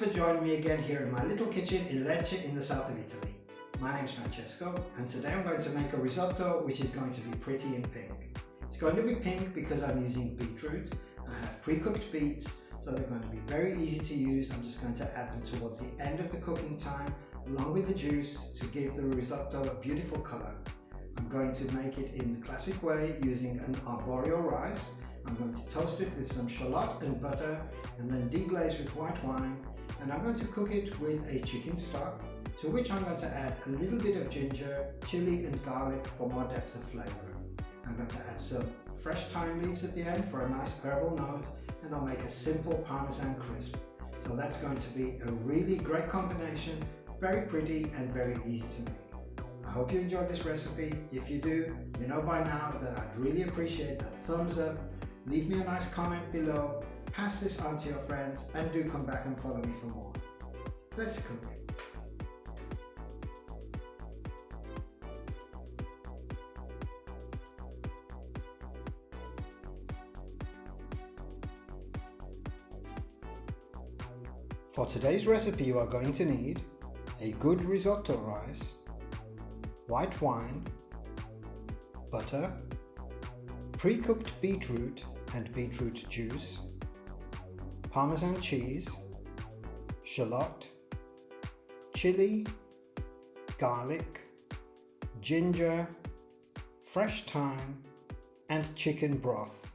Thanks for joining me again here in my little kitchen in Lecce in the south of Italy. My name's Francesco and today I'm going to make a risotto which is going to be pretty in pink. It's going to be pink because I'm using beetroot. I have pre-cooked beets, so they're going to be very easy to use. I'm just going to add them towards the end of the cooking time along with the juice to give the risotto a beautiful colour. I'm going to make it in the classic way using an arborio rice. I'm going to toast it with some shallot and butter and then deglaze with white wine, and I'm going to cook it with a chicken stock, to which I'm going to add a little bit of ginger, chili and garlic for more depth of flavour. I'm going to add some fresh thyme leaves at the end for a nice herbal note, and I'll make a simple parmesan crisp. So that's going to be a really great combination, very pretty and very easy to make. I hope you enjoyed this recipe. If you do, you know by now that I'd really appreciate that thumbs up. Leave me a nice comment below, pass this on to your friends, and do come back and follow me for more. Let's cook. For today's recipe you are going to need a good risotto rice, white wine, butter, pre-cooked beetroot and beetroot juice, parmesan cheese, shallot, chili, garlic, ginger, fresh thyme and chicken broth.